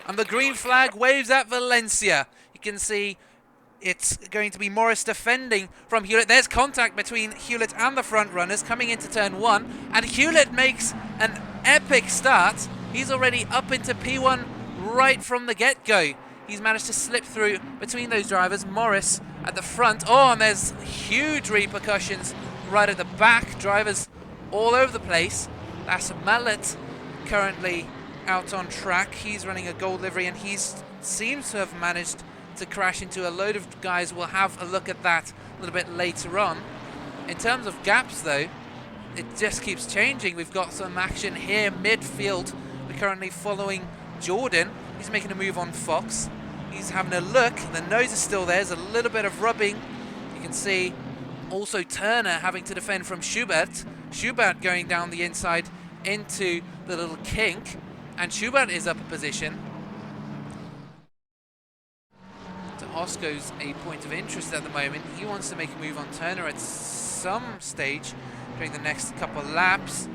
And the green flag waves at Valencia. You can see it's going to be Morris defending from Hewlett. There's contact between Hewlett and the front runners coming into turn 1. And Hewlett makes an epic start. He's already up into P1 right from the get-go. He's managed to slip through between those drivers. Morris at the front. Oh, and there's huge repercussions right at the back. Drivers all over the place. That's Mallet currently out on track. He's running a gold livery and he seems to have managed to crash into a load of guys. We'll have a look at that a little bit later on. In terms of gaps though, it just keeps changing. We've got some action here midfield. We're currently following Jordan. He's making a move on Fox. He's having a look. The nose is still there. There's a little bit of rubbing. You can see also Turner having to defend from Schubert. Schubert going down the inside into the little kink. And Schubert is up a position. So Osco's a point of interest at the moment. He wants to make a move on Turner at some stage during the next couple of laps.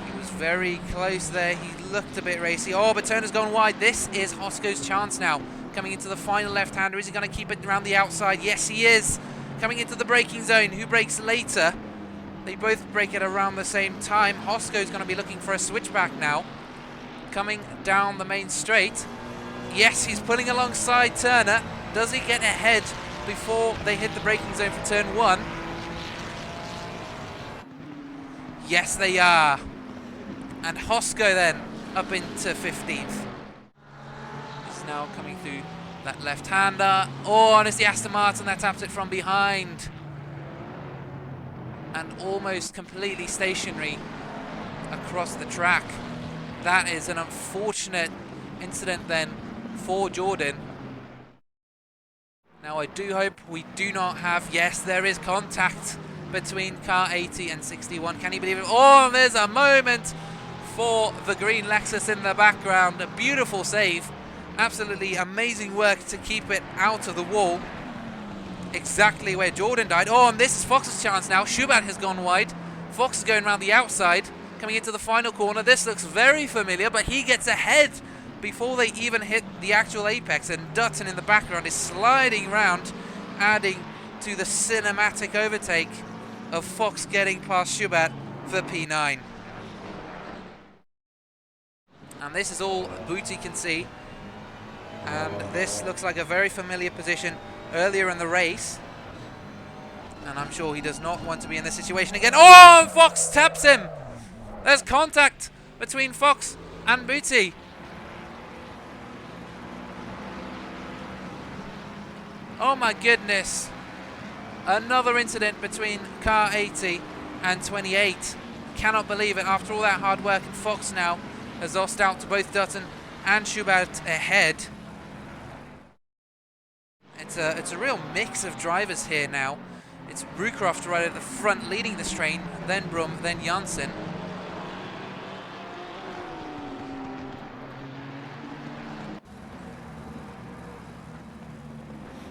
He was very close there. He looked a bit racy. Oh, but Turner's gone wide. This is Osco's chance now. Coming into the final left-hander. Is he going to keep it around the outside? Yes, he is. Coming into the braking zone. Who brakes later? They both brake at around the same time. Osco's going to be looking for a switchback now. Coming down the main straight. Yes, he's pulling alongside Turner. Does he get ahead before they hit the braking zone for turn 1? Yes, they are. And Hosco then up into 15th. He's now coming through that left-hander. Oh, and it's the Aston Martin that taps it from behind. And almost completely stationary across the track. That is an unfortunate incident then for Jordan. Now I do hope we do not have, yes, there is contact between car 80 and 61. Can you believe it? Oh, there's a moment for the green Lexus in the background. A beautiful save. Absolutely amazing work to keep it out of the wall. Exactly where Jordan died. Oh, and this is Fox's chance now. Schubert has gone wide. Fox is going around the outside, coming into the final corner. This looks very familiar, but he gets ahead before they even hit the actual apex, and Dutton in the background is sliding round, adding to the cinematic overtake of Fox getting past Schubert for P9. And this is all Booty can see, and this looks like a very familiar position earlier in the race, and I'm sure he does not want to be in this situation again. Oh, and Fox taps him. There's contact between Fox and Booty. Oh my goodness. Another incident between car 80 and 28. Cannot believe it after all that hard work, and Fox now has lost out to both Dutton and Schubert ahead. It's a real mix of drivers here now. It's Brucroft right at the front leading this train, then Brum, then Janssen.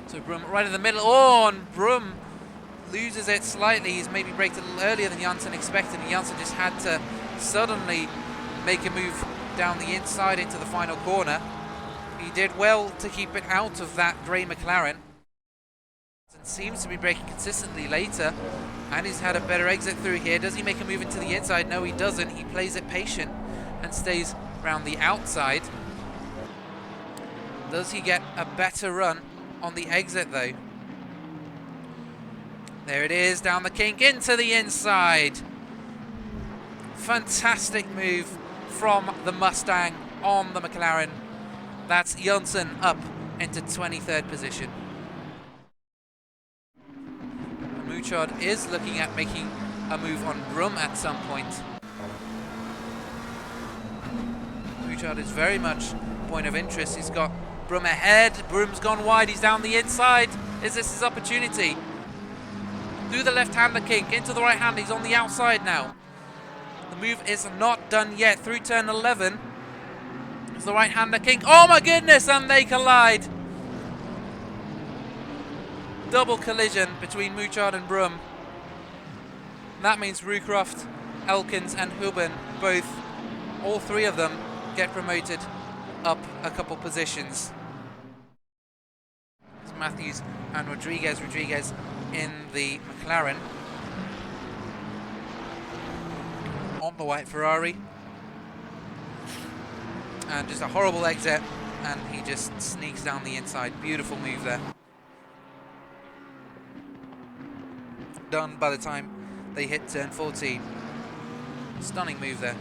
So Brum right in the middle. Oh, and Brum loses it slightly. He's maybe braked a little earlier than Janssen expected, and Janssen just had to suddenly make a move down the inside into the final corner. He did well to keep it out of that grey McLaren. And seems to be braking consistently later, and he's had a better exit through here. Does he make a move into the inside? No, he doesn't. He plays it patient and stays around the outside. Does he get a better run on the exit though? There it is, down the kink into the inside. Fantastic move from the Mustang on the McLaren. That's Janssen up into 23rd position. Mouchard is looking at making a move on Brum at some point. Mouchard is very much a point of interest. He's got Brum ahead. Brum's gone wide. He's down the inside. Is this his opportunity? Through the left-hander kink into the right-hand. He's on the outside now. The move is not done yet. Through turn 11. It's the right-hander kink. Oh my goodness! And they collide. Double collision between Mouchard and Brum. That means Rucroft, Elkins and Huben both, all three of them, get promoted up a couple positions. It's Matthews and Rodriguez. Rodriguez in the McLaren. On the white Ferrari. And just a horrible exit, and he just sneaks down the inside. Beautiful move there. Done by the time they hit turn 14. Stunning move there.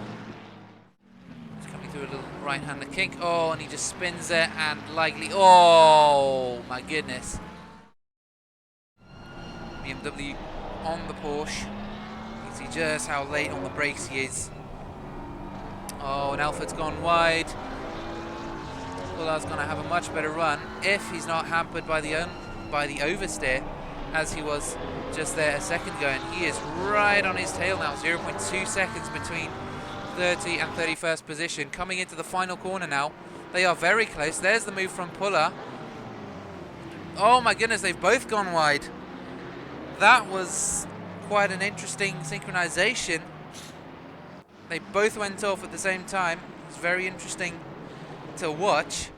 He's coming through a little right-hander kink. Oh, and he just spins it and likely. Oh my goodness. BMW on the Porsche. You can see just how late on the brakes he is. Oh, and Alfred's gone wide. Poulard's going to have a much better run if he's not hampered by the oversteer, as he was just there a second ago. And he is right on his tail now. 0.2 seconds between 30 and 31st position. Coming into the final corner now. They are very close. There's the move from Pollard. Oh my goodness, they've both gone wide. That was quite an interesting synchronization. They both went off at the same time. It's very interesting to watch.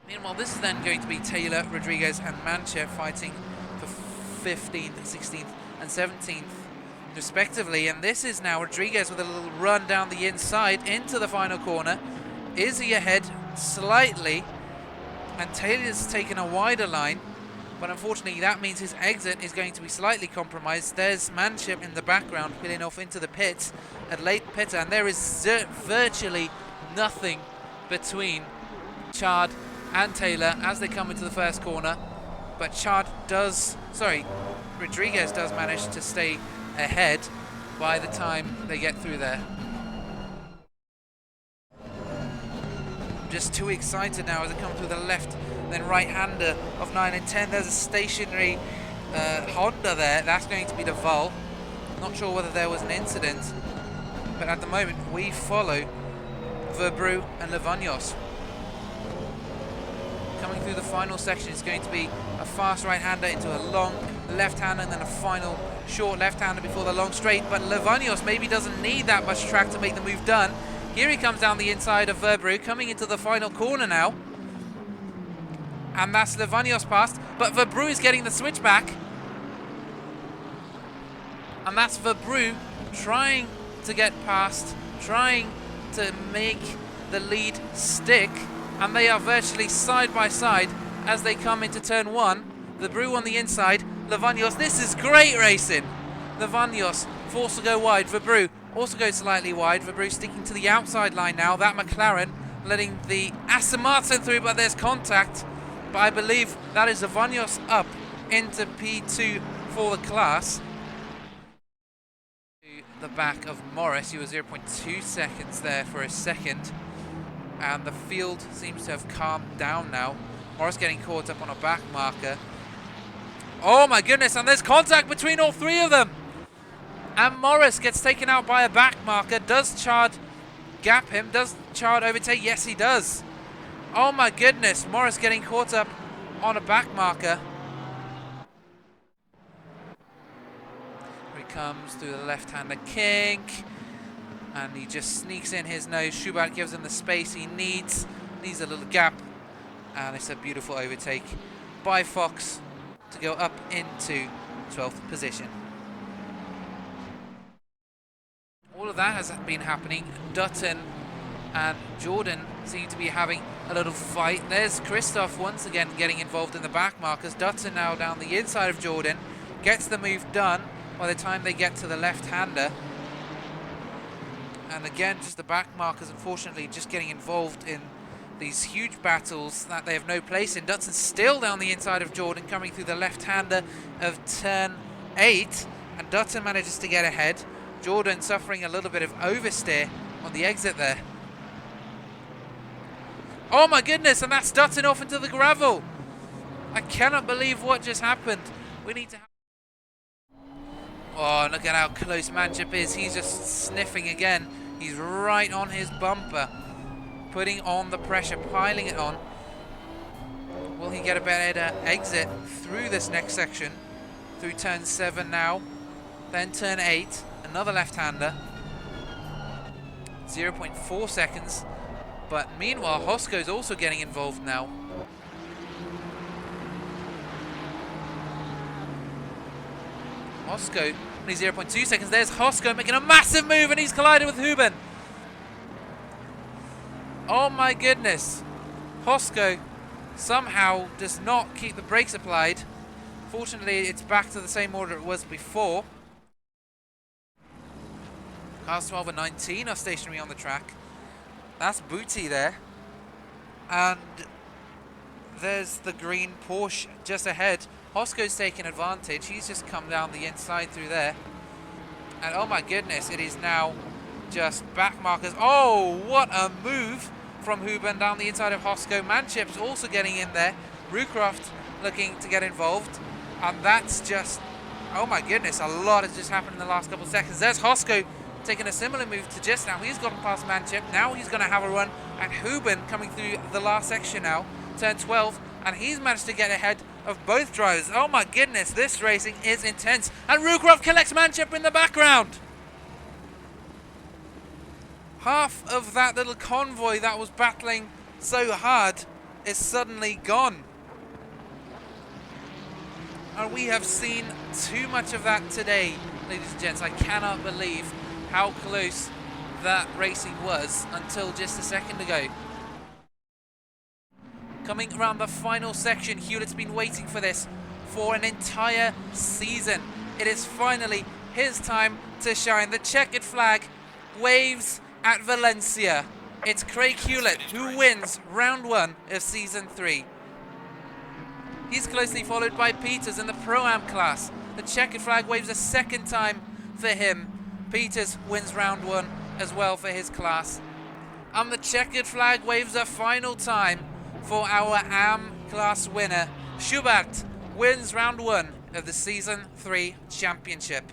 Meanwhile, this is then going to be Taylor, Rodriguez and Mancher fighting for 15th, 16th and 17th respectively. And this is now Rodriguez with a little run down the inside into the final corner. Is he ahead slightly? And Taylor's taken a wider line. But unfortunately, that means his exit is going to be slightly compromised. There's Manship in the background peeling off into the pits, a late pitter, and there is virtually nothing between Chard and Taylor as they come into the first corner. But Rodriguez does manage to stay ahead by the time they get through there. I'm just too excited now as I come through the left, then right-hander of 9 and 10. There's a stationary Honda there. That's going to be the Vol. Not sure whether there was an incident, but at the moment we follow Verbrew and Levanos. Coming through the final section is going to be a fast right-hander into a long left-hander and then a final short left-hander before the long straight. But Levanos maybe doesn't need that much track to make the move done. Here he comes down the inside of Verbrew, coming into the final corner now. And that's Levanos past, but Verbrew is getting the switchback. And that's Verbrew trying to get past, trying to make the lead stick. And they are virtually side by side as they come into turn 1. Verbrew on the inside, Levanos. This is great racing. Levanos forced to go wide. Verbrew also goes slightly wide. Verbrew sticking to the outside line now. That McLaren letting the Aston Martin through, but there's contact. But I believe that is Levanos up into P2 for the class. To the back of Morris. He was 0.2 seconds there for a second. And the field seems to have calmed down now. Morris getting caught up on a back marker. Oh my goodness, and there's contact between all three of them. And Morris gets taken out by a back marker. Does Chard gap him? Does Chard overtake? Yes, he does. Oh my goodness, Morris getting caught up on a back marker. Here he comes through the left-hander kink. And he just sneaks in his nose. Schubert gives him the space he needs. Needs a little gap. And it's a beautiful overtake by Fox to go up into 12th position. All of that has been happening. Dutton and Jordan seem to be having a little fight. There's Christoph once again getting involved in the back markers. Dutton now down the inside of Jordan. Gets the move done by the time they get to the left-hander. And again, just the back markers, unfortunately, just getting involved in these huge battles that they have no place in. Dutton still down the inside of Jordan, coming through the left-hander of turn 8. And Dutton manages to get ahead. Jordan suffering a little bit of oversteer on the exit there. Oh my goodness, and that's Dutton off into the gravel. I cannot believe what just happened. We need to... Oh, look at how close Manchip is. He's just sniffing again. He's right on his bumper. Putting on the pressure, piling it on. Will he get a better exit through this next section? Through turn 7 now. Then turn 8. Another left-hander. 0.4 seconds But meanwhile, Hosco's also getting involved now. Hosco, only 0.2 seconds. There's Hosco making a massive move, and he's collided with Huben. Oh my goodness. Hosco somehow does not keep the brakes applied. Fortunately, it's back to the same order it was before. Cars 12 and 19 are stationary on the track. That's Booty there. And there's the green Porsche just ahead. Hosco's taking advantage. He's just come down the inside through there. And oh my goodness, it is now just back markers. Oh, what a move from Huben down the inside of Hosco. Manship's also getting in there. Rucroft looking to get involved. And that's just, oh my goodness, a lot has just happened in the last couple of seconds. There's Hosco taking a similar move to just now. He's gotten past Manship. Now he's going to have a run at Huben coming through the last section now. Turn 12. And he's managed to get ahead of both drivers. Oh my goodness, this racing is intense. And Rucroft collects Manship in the background. Half of that little convoy that was battling so hard is suddenly gone. And we have seen too much of that today, ladies and gents. I cannot believe how close that racing was until just a second ago. Coming around the final section, Hewlett's been waiting for this for an entire season. It is finally his time to shine. The checkered flag waves at Valencia. It's Craig Hewlett who wins round 1 of season 3. He's closely followed by Peters in the Pro-Am class. The checkered flag waves a second time for him. Peters wins round 1 as well for his class. And the checkered flag waves a final time for our AM class winner. Schubert wins round 1 of the season 3 championship.